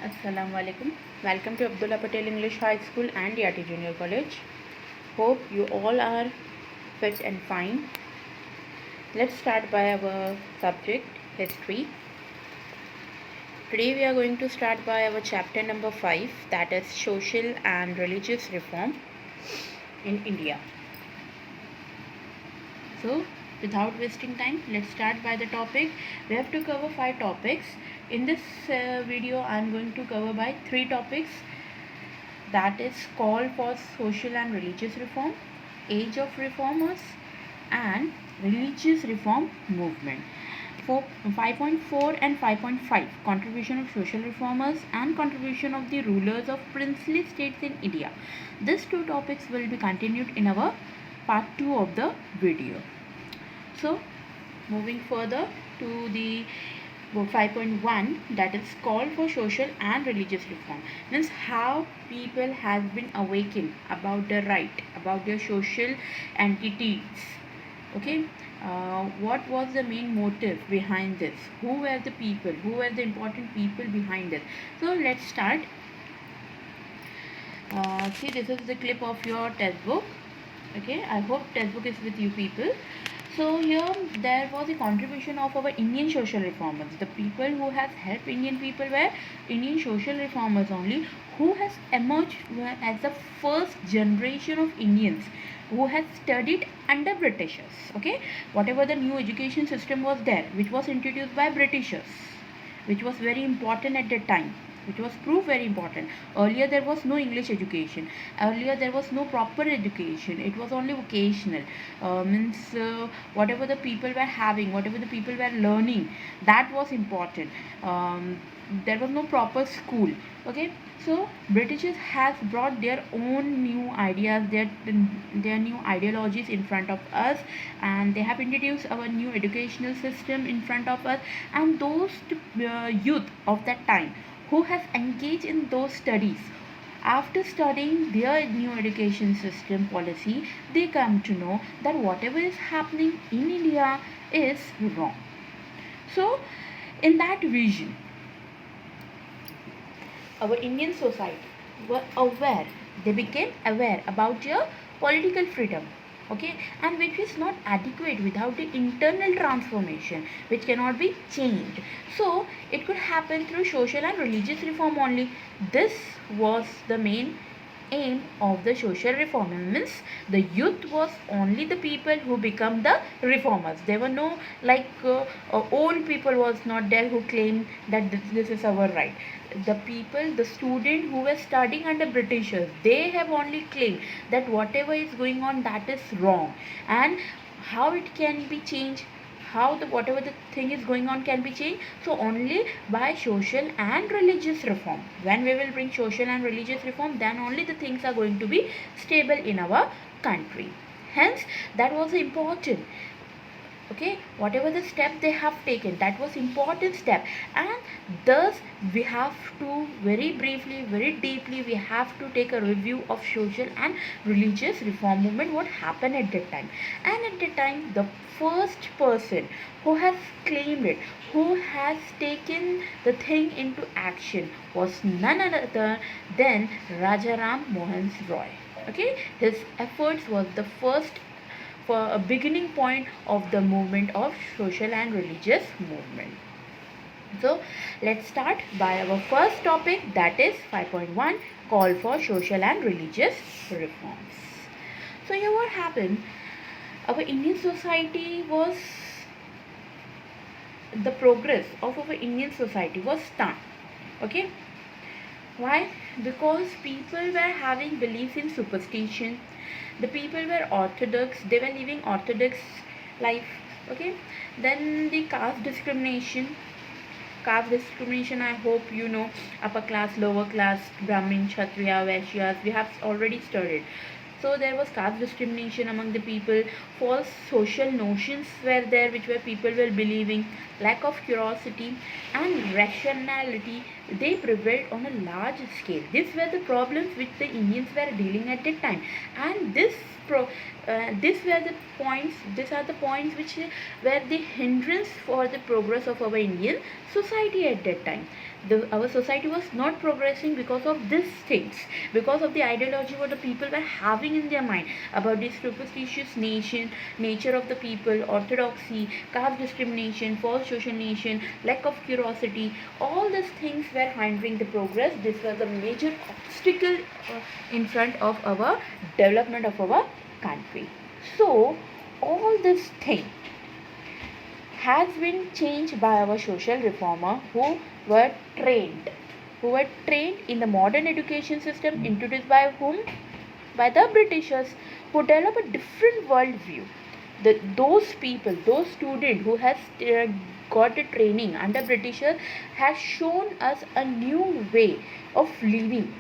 Assalamu alaikum. Welcome to Abdullah Patel English High School and Yati Junior College. Hope you all are fit and fine. Let's start by our subject, history. Today we are going to start by our chapter number 5, that is social and religious reform in India. So without wasting time, let's start by the topic. We have to cover 5 topics. In this video I am going to cover by 3 topics, that is call for social and religious reform, age of reformers, and religious reform movement. For 5.4 and 5.5, contribution of social reformers and contribution of the rulers of princely states in India. These 2 topics will be continued in our part 2 of the video. So moving further to the 5.1, that is call for social and religious reform, means how people has been awakened about the right, about their social entities. Okay, what was the main motive behind this? Who were the people? Who were the important people behind it? So let's start. See, this is the clip of your textbook. Okay, I hope textbook is with you people. So here there was a contribution of our Indian social reformers. The people who has helped Indian people were Indian social reformers only, who has emerged as the first generation of Indians who has studied under Britishers. Okay, whatever the new education system was there, which was introduced by Britishers, which was very important at that time, which was proved very important. Earlier there was no English education. Earlier there was no proper education. It was only vocational. Means whatever the people were having, whatever the people were learning, that was important. There was no proper school. Okay, so Britishers has brought their own new ideas, their new ideologies in front of us, and they have introduced our new educational system in front of us, and those youth of that time who has engaged in those studies, after studying their new education system policy, they come to know that whatever is happening in India is wrong. So in that vision, our Indian society were aware, they became aware about their political freedom. Okay, and which is not adequate without the internal transformation, which cannot be changed. So it could happen through social and religious reform only. This was the main aim of the social reform. Means the youth was only the people who become the reformers. There were no old people was not there who claimed that this is our right. The people, the student who were studying under Britishers, they have only claimed that whatever is going on, that is wrong, and how it can be changed, how the whatever the thing is going on can be changed. So only by social and religious reform. When we will bring social and religious reform, then only the things are going to be stable in our country. Hence that was important. Okay, whatever the step they have taken, that was important step, and thus we have to very briefly, very deeply, we have to take a review of social and religious reform movement, what happened at that time. And at that time, the first person who has claimed it, who has taken the thing into action, was none other than Raja Ram Mohan Roy. Okay, his efforts was the first for a beginning point of the movement of social and religious movement. So let's start by our first topic, that is 5.1, call for social and religious reforms. So here what happened, our Indian society was, the progress of our Indian society was stunned. Okay, why? Because people were having belief in superstition. The people were orthodox, they were living orthodox life. Okay, then the caste discrimination. Caste discrimination, I hope you know, upper class, lower class, Brahmin, Kshatriya, Vaishyas, we have already studied. So there was caste discrimination among the people. False social notions were there, which were people were believing. Lack of curiosity and rationality, they prevailed on a large scale. These were the problems which the Indians were dealing at that time, and these were the points. These are the points which were the hindrance for the progress of our Indian society at that time. our society was not progressing because of these things, because of the ideology what the people were having in their mind about this superstitious nature of the people, orthodoxy, caste discrimination, false social nation, lack of curiosity. All these things were hindering the progress. This was a major obstacle in front of our development of our country. So all this thing has been changed by our social reformer were trained who were trained in the modern education system introduced by whom? By the Britishers, who develop a different worldview. Those people, those students who has got the training under Britishers has shown us a new way of living,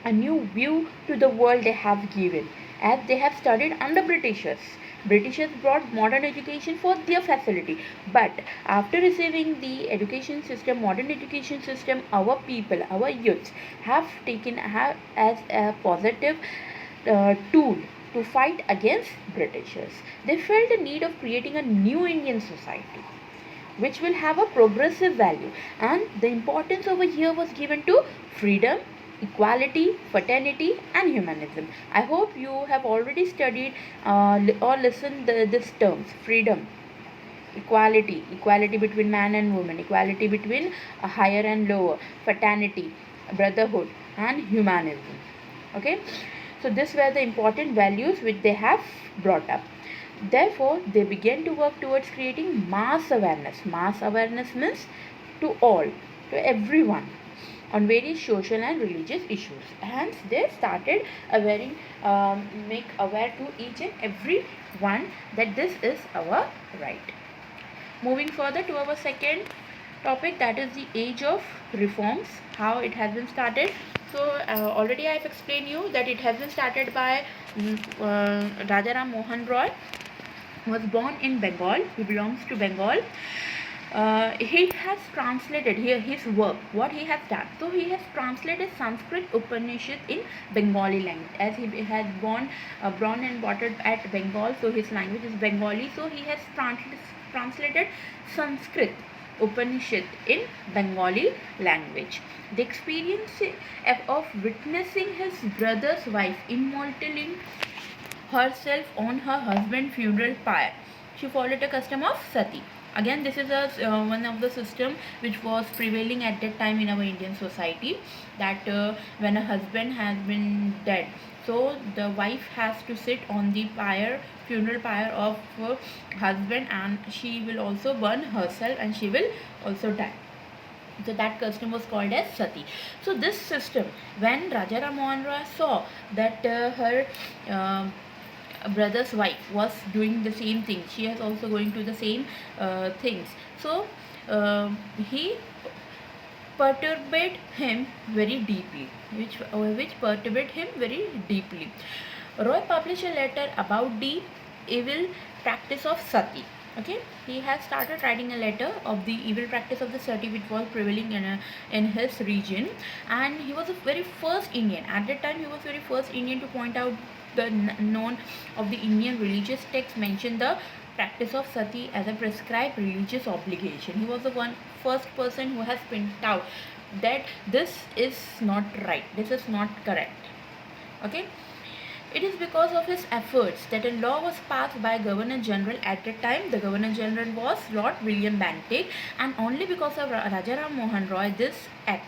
a new view to the world they have given, as they have studied under Britishers. Britishers brought modern education for their facility, but after receiving the education system, modern education system, our people, our youths have taken as a positive tool to fight against Britishers. They felt the need of creating a new Indian society which will have a progressive value, and the importance over here was given to freedom, equality, fraternity, and humanism. I hope you have already studied or listened these terms: freedom, equality between man and woman, equality between higher and lower, fraternity, brotherhood, and humanism. Okay, so these were the important values which they have brought up. Therefore, they began to work towards creating mass awareness. Mass awareness means to all, to everyone, on various social and religious issues. Hence, they started make aware to each and every one that this is our right. Moving further to our second topic, that is the age of reforms, how it has been started. So already I have explained you that it has been started by Rajaram Mohan Roy, who was born in Bengal. He belongs to Bengal. He has translated here his work, what he has done. So he has translated Sanskrit Upanishad in Bengali language, as he has born and brought up at Bengal, so his language is Bengali. So he has translated Sanskrit Upanishad in Bengali language. The experience of witnessing his brother's wife immortalizing herself on her husband's funeral pyre. She followed a custom of sati. Again, this is one of the system which was prevailing at that time in our Indian society, that when a husband has been dead, so the wife has to sit on the funeral pyre of husband, and she will also burn herself, and she will also die. So that custom was called as sati. So this system, when Rajaram Mohan Roy saw that her brother's wife was doing the same thing, she is also going to the same things, so he perturbed him very deeply, which perturbed him very deeply. Roy published a letter about the evil practice of sati. Okay, he has started writing a letter of the evil practice of the sati which was prevailing in his region, and he was the very first Indian at that time. He was very first Indian to point out the known of the Indian religious text mentioned the practice of sati as a prescribed religious obligation. He was the first person who has pointed out that this is not right, this is not correct. Okay, it is because of his efforts that a law was passed by Governor General at the time. The Governor General was Lord William Bentinck, and only because of Rajaram Mohan Roy, this act,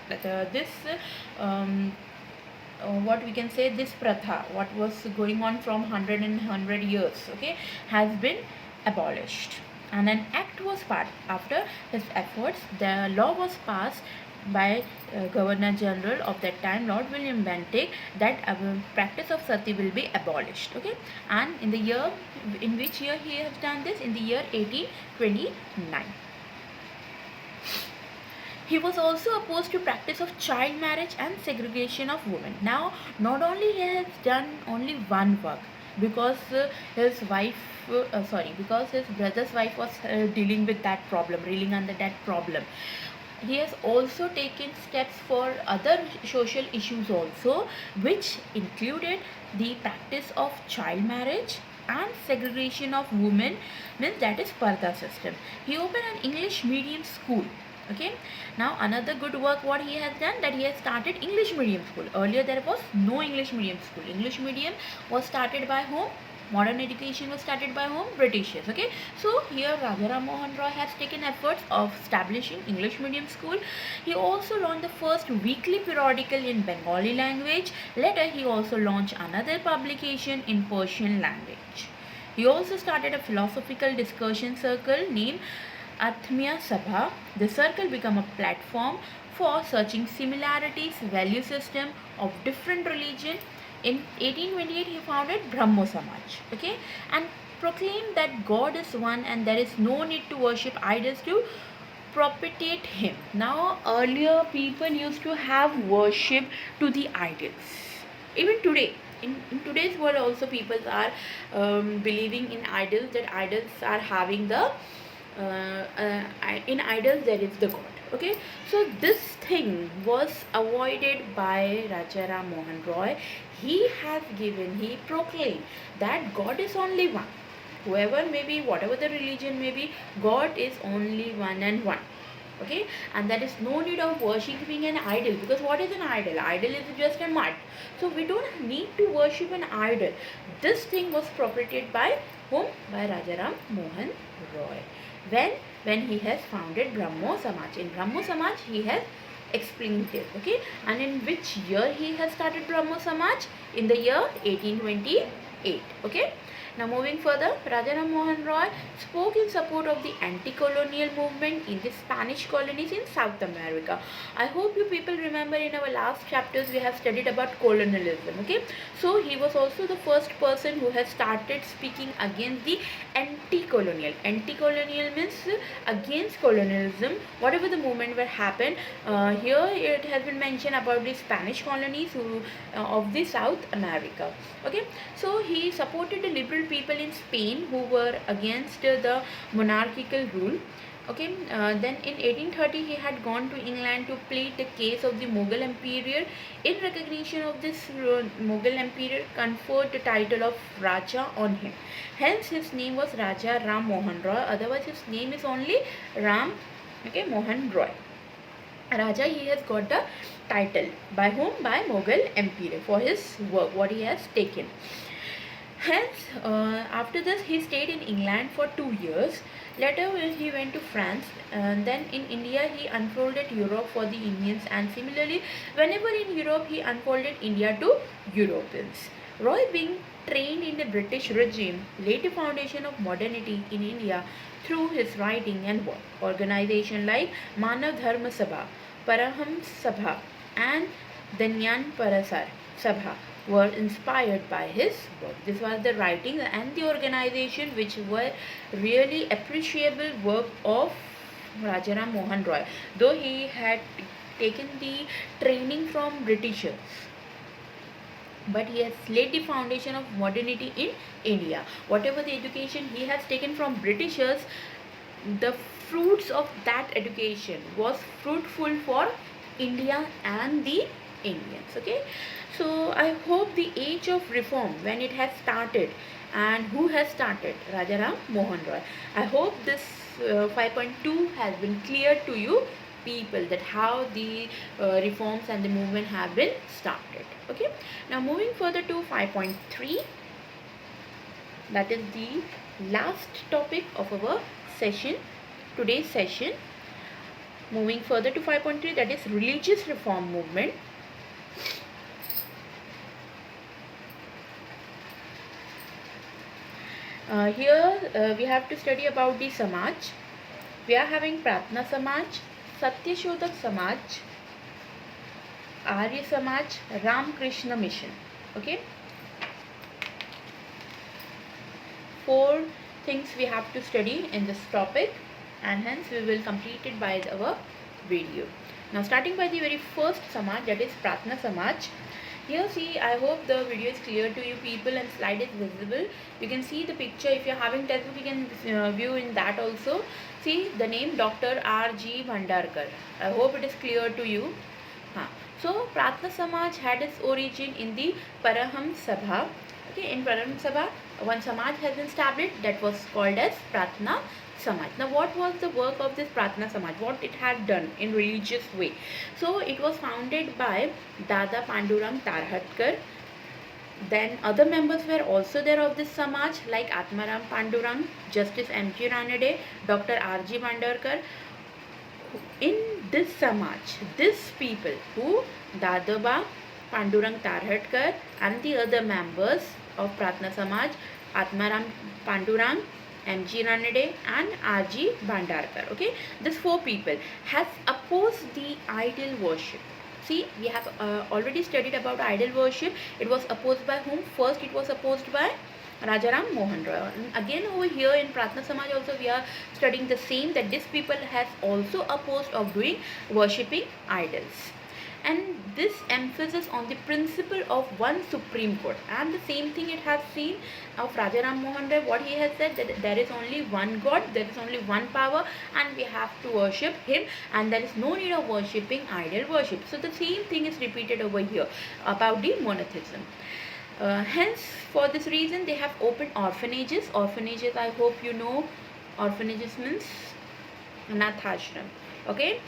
what we can say, this pratha, what was going on from 100 years, okay, has been abolished, and an act was passed. After his efforts, the law was passed by Governor General of that time, Lord William Bentinck, that practice of sati will be abolished. Okay, and in the year, in which year he has done this? In the year 1829. He was also opposed to practice of child marriage and segregation of women. Now, not only he has done only one work, because his wife, because his brother's wife was dealing with that problem, reeling under that problem. He has also taken steps for other social issues also, which included the practice of child marriage and segregation of women, means that is Parda system. He opened an English medium school Okay, now another good work what he has done, that he has started English medium school. Earlier there was no English medium school. English medium was started by whom? Modern education was started by whom? Britishers. Okay, so here Raja Ram Mohan Roy has taken efforts of establishing English medium school. He also launched the first weekly periodical in Bengali language. Later he also launched another publication in Persian language. He also started a philosophical discussion circle named Athmya Sabha. The circle became a platform for searching similarities, value system of different religion. In 1828, he founded Brahmo Samaj, okay, and proclaimed that God is one and there is no need to worship idols to propitiate Him. Now, earlier people used to have worship to the idols. Even today, in today's world, also people are believing in idols, that idols are having the in idols there is the god. Okay, so this thing was avoided by Raja Ram Mohan Roy. He proclaimed that God is only one. Whoever may be, whatever the religion may be, God is only one and one. Okay, and there is no need of worshipping an idol, because what is an idol? Idol is just a mud. So we don't need to worship an idol. This thing was propagated by whom? By Raja Ram Mohan Roy. When he has founded Brahmo Samaj. In Brahmo Samaj he has explained it. Okay, and in which year he has started Brahmo Samaj? In the year 1828. Okay, now moving further, Raja Ram Mohan Roy spoke in support of the anti-colonial movement in the Spanish colonies in South America. I hope you people remember in our last chapters we have studied about colonialism. Okay, so he was also the first person who has started speaking against the anti-colonial. Anti-colonial means against colonialism. Whatever the movement were happened, here it has been mentioned about the Spanish colonies of the South America. Okay, so he supported the liberal people in Spain who were against the monarchical rule. Okay, then in 1830 he had gone to England to plead the case of the Mughal Emperor. In recognition of this, Mughal Emperor conferred the title of Raja on him. Hence his name was Raja Ram Mohan Roy. Otherwise his name is only Ram, okay, Mohan Roy. Raja, he has got the title by whom? By Mughal Emperor for his work what he has taken. Hence, after this he stayed in England for 2 years. Later he went to France. Then in India he unfolded Europe for the Indians, and similarly whenever in Europe he unfolded India to Europeans. Roy, being trained in the British regime, laid the foundation of modernity in India through his writing and work. Organizations like Manav Dharma Sabha, Parahams Sabha and Danyan Parasar Sabha were inspired by his work. This was the writing and the organization which were really appreciable work of Raja Ram Mohan Roy. Though he had taken the training from Britishers, but he has laid the foundation of modernity in India. Whatever the education he has taken from Britishers, the fruits of that education was fruitful for India and the Indians. Okay, so I hope the age of reform, when it has started, and who has started? Raja Ram Mohan Roy. I hope this 5.2 has been clear to you people, that how the reforms and the movement have been started. Okay, now moving further to 5.3, that is the last topic of our session, today's session. Moving further to 5.3, that is religious reform movement. Here we have to study about the Samaj. We are having Pratna Samaj, Satyashodak Samaj, Arya Samaj, Ram Krishna Mission. Okay, 4 things we have to study in this topic, and hence we will complete it by our video. Now starting by the very first Samaj, that is Pratna Samaj. Here see, I hope the video is clear to you people and slide is visible. You can see the picture. If you are having textbook, you can view in that also. See the name Dr. R.G. Bhandarkar. I hope it is clear to you. So Pratna Samaj had its origin in the Parahams Sabha. Okay, in Parahams Sabha, one Samaj has been established that was called as Pratna Samaj. Now, what was the work of this Pratna Samaj? What it had done in religious way? So, it was founded by Dada Pandurang Tarhatkar. Then other members were also there of this Samaj, like Atmaram Pandurang, Justice M.G. Ranade, Dr. R.G. Bandarkar. In this Samaj, these people who Dadaba Pandurang Tarhatkar and the other members of Pratna Samaj, Atmaram Pandurang, M.G. Ranade and R.G. Bandarkar. Okay, these four people has opposed the idol worship. See, we have already studied about idol worship. It was opposed by whom? First, it was opposed by Rajaram Mohan Roy. And again, over here in Pratna Samaj also we are studying the same, that these people has also opposed of doing worshipping idols. And this emphasis on the principle of one Supreme Court, and the same thing it has seen of Rajaram Mohan Roy, what he has said, that there is only one God, there is only one power, and we have to worship him, and there is no need of worshipping idol worship. So the same thing is repeated over here about the monotheism. Hence, for this reason, they have opened orphanages. Orphanages, I hope you know, orphanages means Anath ashram. Okay.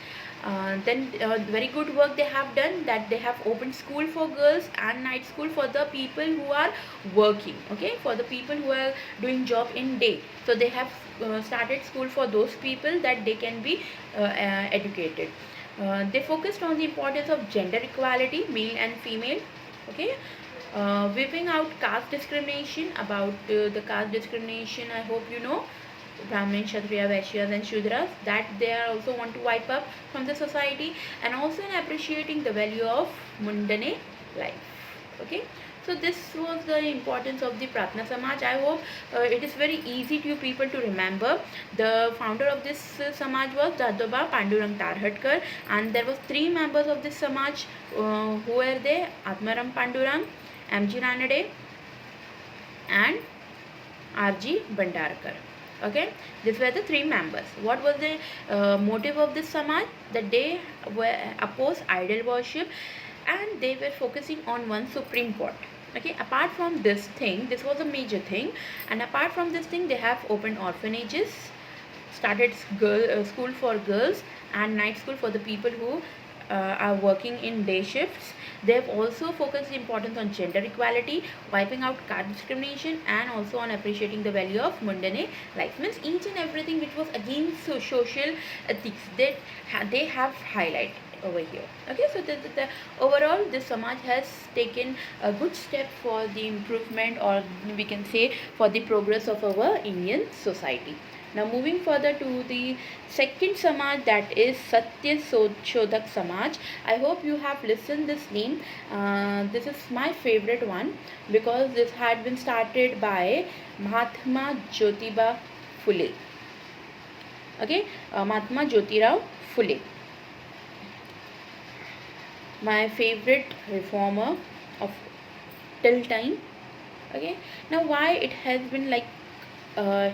Then very good work they have done, that they have opened school for girls and night school for the people who are working. Okay, for the people who are doing job in day. So they have started school for those people, that they can be educated. They focused on the importance of gender equality, male and female. Okay. Whipping out caste discrimination. About the caste discrimination, I hope you know, Brahmin, Kshatriya, Vaishyas and Shudras, that they are also want to wipe up from the society, and also in appreciating the value of mundane life. Okay, so this was the importance of the Pratna Samaj. I hope it is very easy to you people to remember. The founder of this Samaj was Dadoba Pandurang Tarhatkar, and there was three members of this Samaj. Who were they? Atmaram Pandurang, M.G. Ranade and R.G. Bandarkar. Okay, these were the three members. What was the motive of this Samaj? That they were opposed idol worship, and they were focusing on one Supreme Court. Okay, apart from this thing, this was a major thing, and apart from this thing, they have opened orphanages, started school for girls and night school for the people who are working in day shifts. They have also focused the importance on gender equality, wiping out caste discrimination, and also on appreciating the value of mundane life. Means each and everything which was against social ethics, they have highlighted over here. Okay, so the overall this Samaj has taken a good step for the improvement, or we can say for the progress of our Indian society. Now moving further to the second Samaj, that is Satya Shodhak Samaj. I hope you have listened this name. This is my favorite one, because this had been started by Mahatma Jyotiba Phule. Okay, Mahatma Jyotirao Phule, my favorite reformer of till time. Okay, now why it has been like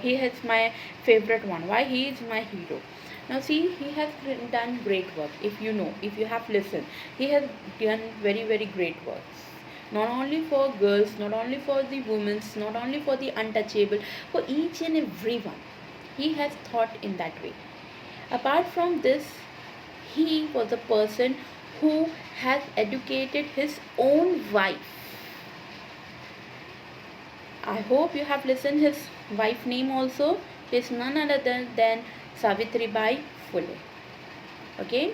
he is my favorite one, why he is my hero? Now see, he has done great work. If you know, if you have listened, he has done very great works, not only for girls, not only for the women, not only for the untouchable, for each and everyone. He has thought in that way. Apart from this, he was a person who has educated his own wife. I hope you have listened his wife name also. She is none other than Savitribai Phule. Okay.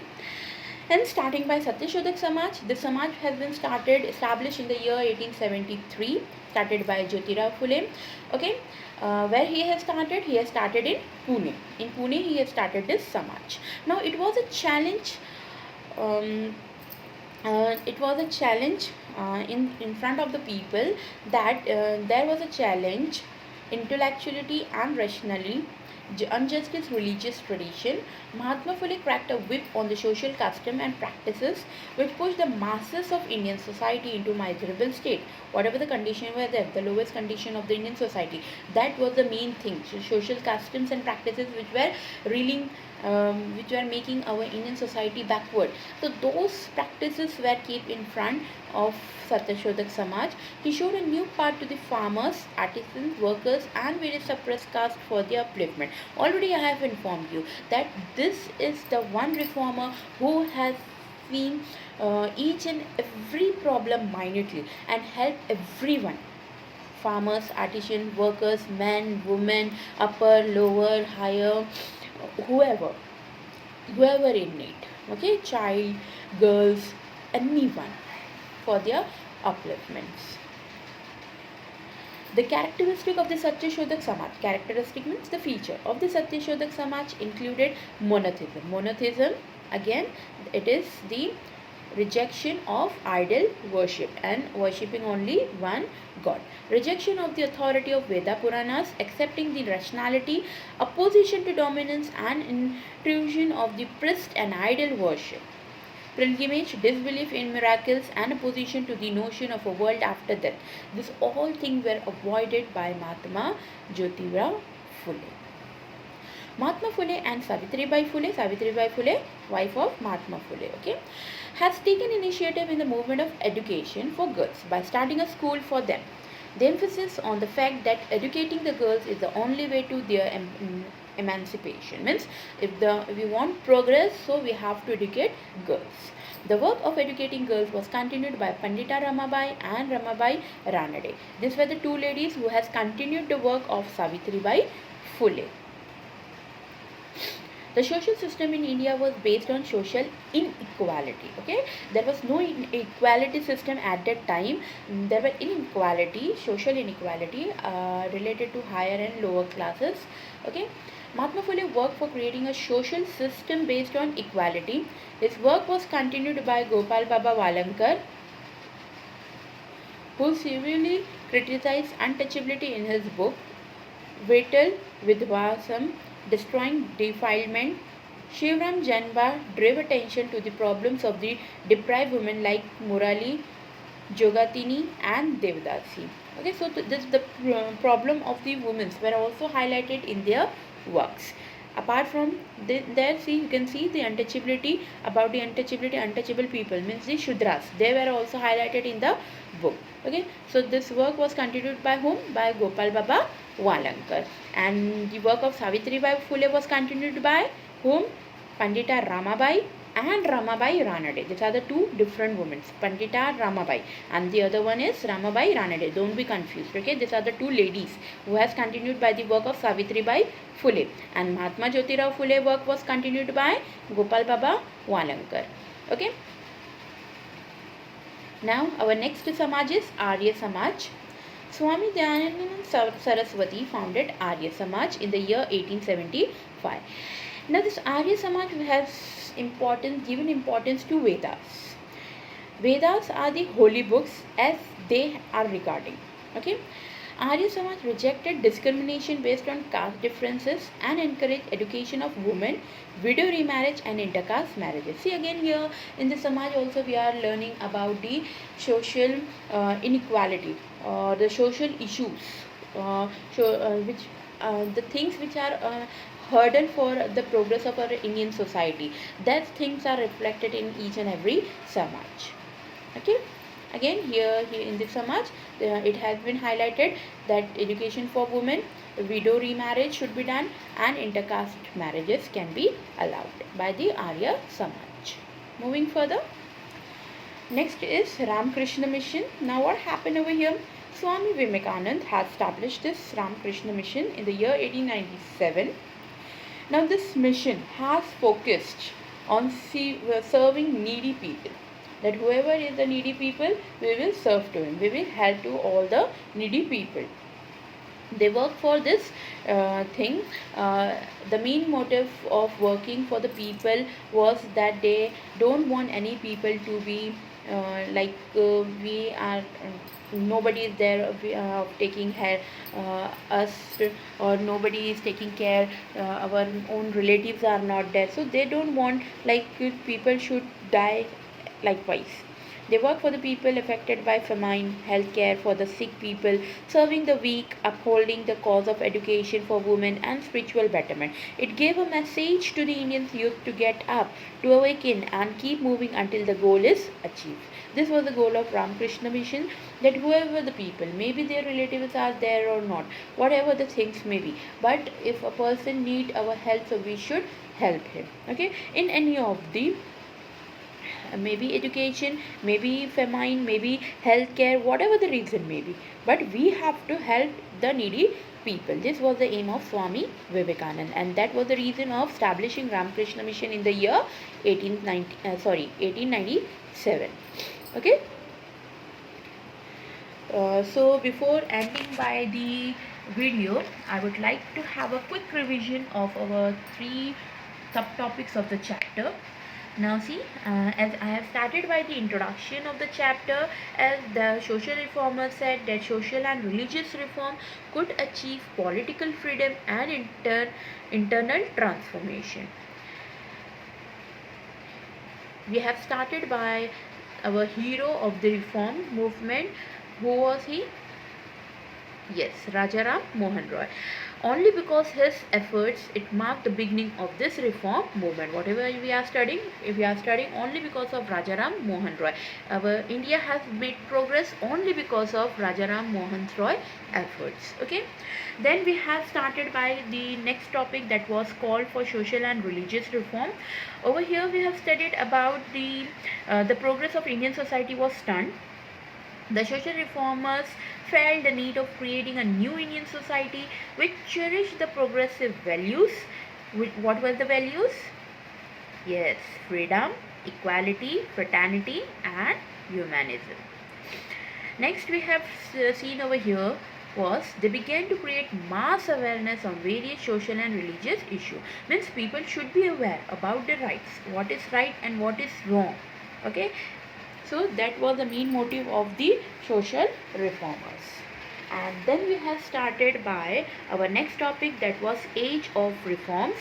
And starting by Satya Shodhak Samaj, this Samaj has been established in the year 1873, started by Jyotirao Phule. Okay, where he has started in Pune. In Pune, he has started this Samaj. Now, it was a challenge. In front of the people, that there was a challenge intellectuality and rationally injustice religious tradition. Mahatma Phule cracked a whip on the social custom and practices which pushed the masses of Indian society into miserable state. Whatever the condition were there, the lowest condition of the Indian society, that was the main thing. So social customs and practices which were reeling which were making our Indian society backward. So those practices were kept in front of Satyashodak Samaj. He showed a new path to the farmers, artisans, workers, and various suppressed castes for their upliftment. Already I have informed you that this is the one reformer who has seen each and every problem minutely and helped everyone, farmers, artisan, workers, men, women, upper, lower, higher, whoever, whoever in need. Okay, child, girls, anyone for their upliftments. The characteristic of the Satyashodak Samaj. Characteristic means the feature of the Satyashodak Samaj included monotheism. Monotheism, again, it is the rejection of idol worship and worshipping only one god. Rejection of the authority of Veda Puranas, accepting the rationality, opposition to dominance, and intrusion of the priest and idol worship. Pilgrimage, disbelief in miracles, and opposition to the notion of a world after death. These all things were avoided by Mahatma Jyotirao Phule. Mahatma Phule and Savitribai Phule, wife of Mahatma Phule, okay, has taken initiative in the movement of education for girls by starting a school for them. The emphasis on the fact that educating the girls is the only way to their emancipation means if we want progress, so we have to educate girls. The work of educating girls was continued by Pandita Ramabai and Ramabai Ranade. These were the two ladies who has continued the work of Savitribai Phule. The social system in India was based on social inequality. Okay, there was no equality system at that time. There were inequality, social inequality related to higher and lower classes. Okay, Mahatma Phule worked for creating a social system based on equality. His work was continued by Gopal Baba Walankar, who severely criticized untouchability in his book Vital Vidvasam, Destroying Defilement. Shivram Janba drew attention to the problems of the deprived women like Murali, Jogatini, and Devdasi. Okay, so this the problem of the women were also highlighted in their works. Apart from there, see, you can see the untouchability, about the untouchability, untouchable people means the Shudras. They were also highlighted in the book. Okay, so this work was continued by whom? By Gopal Baba Walankar. And the work of Savitribai Phule was continued by whom? Pandita Ramabai and Ramabai Ranade. These are the two different women. Pandita Ramabai and the other one is Ramabai Ranade. Don't be confused. Okay, these are the two ladies who has continued by the work of Savitribai Phule, and Mahatma Jyotirao Phule work was continued by Gopal Baba Walankar. Okay. Now our next Samaj is Arya Samaj. Swami Dayananda Saraswati founded Arya Samaj in the year 1875. Now this Arya Samaj has given importance to Vedas. Vedas are the holy books as they are regarding. Okay. Arya Samaj rejected discrimination based on caste differences and encouraged education of women, widow remarriage and intercaste marriages. See, again here in the Samaj also we are learning about the social inequality or the social issues, the things which are hurdle for the progress of our Indian society. That things are reflected in each and every Samaj. Okay. Again here in this Samaj it has been highlighted that education for women, widow remarriage should be done, and intercaste marriages can be allowed by the Arya Samaj. Moving further, next is Ramakrishna Mission. Now what happened over here? Swami Vivekanand has established this Ramakrishna Mission in the year 1897. Now this mission has focused on serving needy people. That whoever is the needy people, we will serve to him. We will help to all the needy people. They work for this thing. The main motive of working for the people was that they don't want any people to be we are nobody is there of taking care us, or nobody is taking care, our own relatives are not there, so they don't want like people should die likewise. They work for the people affected by famine, healthcare for the sick people, serving the weak, upholding the cause of education for women, and spiritual betterment. It gave a message to the Indian youth to get up, to awaken, and keep moving until the goal is achieved. This was the goal of Ramakrishna Mission, that whoever the people, maybe their relatives are there or not, whatever the things may be, but if a person need our help, so we should help him. Okay, in any of the maybe education, maybe famine, maybe healthcare, whatever the reason may be, but we have to help the needy people. This was the aim of Swami Vivekananda, and that was the reason of establishing Ramakrishna Mission in the year 1897. Okay. So before ending by the video, I would like to have a quick revision of our three subtopics of the chapter. Now see, as I have started by the introduction of the chapter, as the social reformer said that social and religious reform could achieve political freedom and internal transformation. We have started by our hero of the reform movement. Who was he? Yes, Rajaram Mohan Roy. Only because his efforts, it marked the beginning of this reform movement. Whatever we are studying, if we are studying only because of Rajaram Mohan Roy. Our India has made progress only because of Rajaram Mohan Roy efforts. Okay. Then we have started by the next topic, that was called for social and religious reform. Over here we have studied about the progress of Indian society was stunned. The social reformers felt the need of creating a new Indian society which cherished the progressive values. What were the values? Yes, freedom, equality, fraternity, and humanism. Next we have seen over here was they began to create mass awareness on various social and religious issues. Means people should be aware about their rights, what is right and what is wrong. Okay. So that was the main motive of the social reformers. And then we have started by our next topic, that was age of reforms.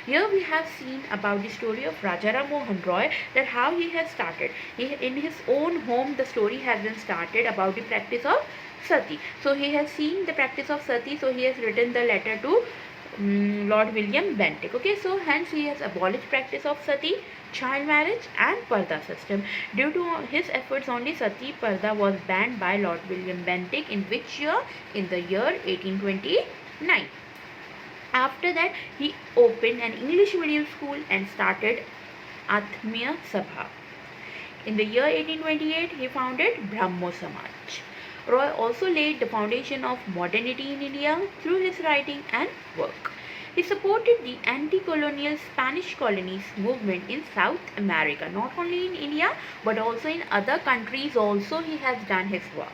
Here we have seen about the story of Rajaram Mohan Roy, that how he has started. In his own home the story has been started about the practice of sati. So he has seen the practice of sati, so he has written the letter to Lord William Bentinck. Okay, so hence he has abolished practice of sati, child marriage, and parda system. Due to his efforts only, sati parda was banned by Lord William Bentinck. In which year? In the year 1829. After that he opened an English medium school and started Atmiya Sabha. In the year 1828 he founded Brahmo Samaj. Roy also laid the foundation of modernity in India through his writing and work. He supported the anti-colonial Spanish colonies movement in South America, not only in India but also in other countries also he has done his work.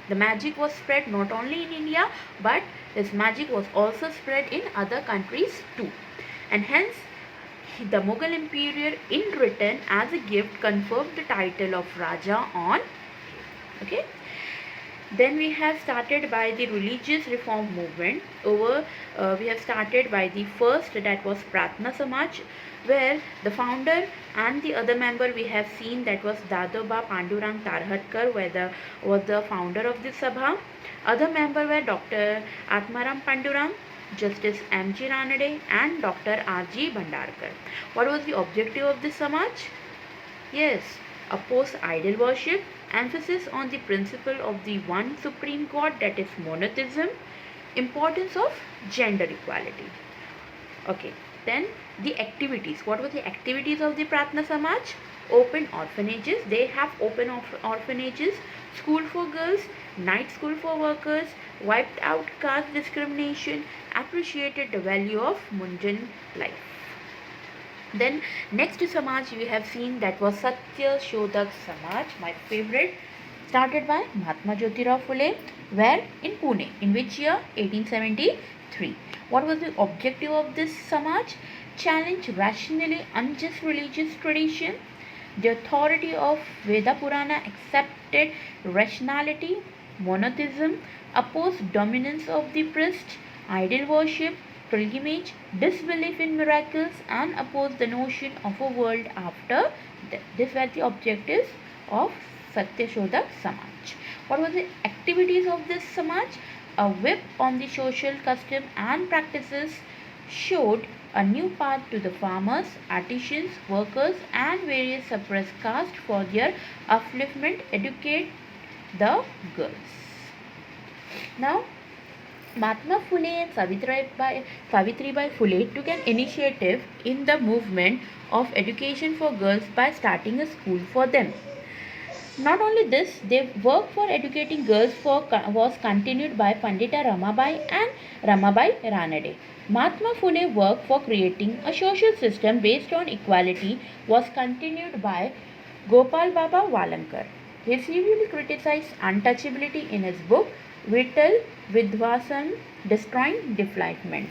The magic was spread not only in India but his magic was also spread in other countries too. And hence the Mughal Emperor in return as a gift conferred the title of Raja on him. Okay. Then we have started by the religious reform movement. We have started by the first, that was Pratna Samaj, where the founder and the other member we have seen, that was Dadoba Pandurang Tarhatkar, was the founder of this Sabha. Other member were Dr. Atmaram Pandurang, Justice M.G. Ranade, and Dr. R.G. Bhandarkar. What was the objective of this Samaj? Yes, oppose idol worship, emphasis on the principle of the one supreme God, that is monotheism, importance of gender equality. Okay, then the activities. What were the activities of the Pratna Samaj? Open orphanages. They have open orphanages, school for girls, night school for workers, wiped out caste discrimination, appreciated the value of mundane life. Then next Samaj we have seen, that was Satya Shodhak Samaj, my favorite, started by Mahatma Jyotirao Phule, where in Pune. In which year? 1873. What was the objective of this Samaj? Challenge rationally unjust religious tradition. The authority of Veda Purana accepted rationality, monotheism, opposed dominance of the priest, idol worship, pilgrimage, disbelief in miracles, and opposed the notion of a world after These were the objectives of Satyashodak Samaj. What were the activities of this Samaj? A whip on the social custom and practices showed a new path to the farmers, artisans, workers, and various suppressed castes for their upliftment, educate the girls. Now, Mahatma Phule and Savitribai Phule took an initiative in the movement of education for girls by starting a school for them. Not only this, their work for educating girls was continued by Pandita Ramabai and Ramabai Ranade. Mahatma Phule work for creating a social system based on equality was continued by Gopal Baba Walankar. He severely criticized untouchability in his book Vittal Vidwasan, Destroying Development.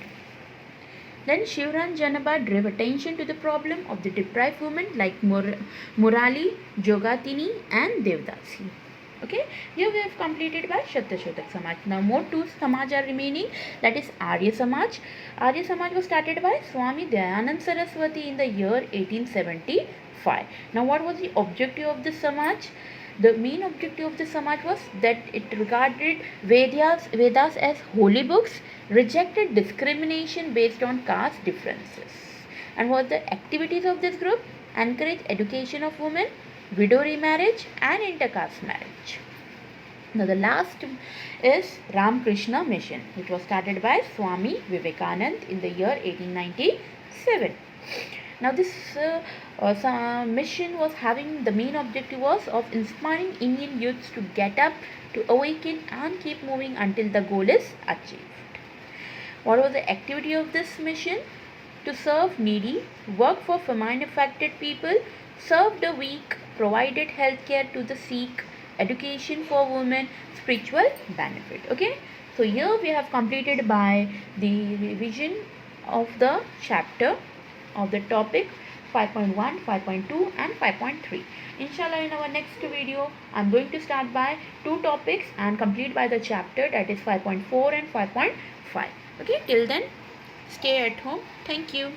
Then Shivran Janaba drew attention to the problem of the deprived women like Murali, Jogatini and Devdasi. Okay, here we have completed by Satyashodak Samaj. Now more two Samaj are remaining, that is Arya Samaj. Arya Samaj was started by Swami Dayanand Saraswati in the year 1875. Now what was the objective of this Samaj? The main objective of the Samaj was that it regarded Vedas as holy books, rejected discrimination based on caste differences. And what the activities of this group? Encourage education of women, widow remarriage and intercaste marriage. Now the last is Ramakrishna Mission, which was started by Swami Vivekanand in the year 1897. Now this mission was having the main objective was of inspiring Indian youths to get up, to awaken and keep moving until the goal is achieved. What was the activity of this mission? To serve needy, work for famine affected people, serve the weak, provided health care to the sick, education for women, spiritual benefit. Okay, so here we have completed by the revision of the chapter of the topic 5.1, 5.2 and 5.3. Inshallah, in our next video I am going to start by two topics and complete by the chapter, that is 5.4 and 5.5. Okay, till then stay at home. Thank you.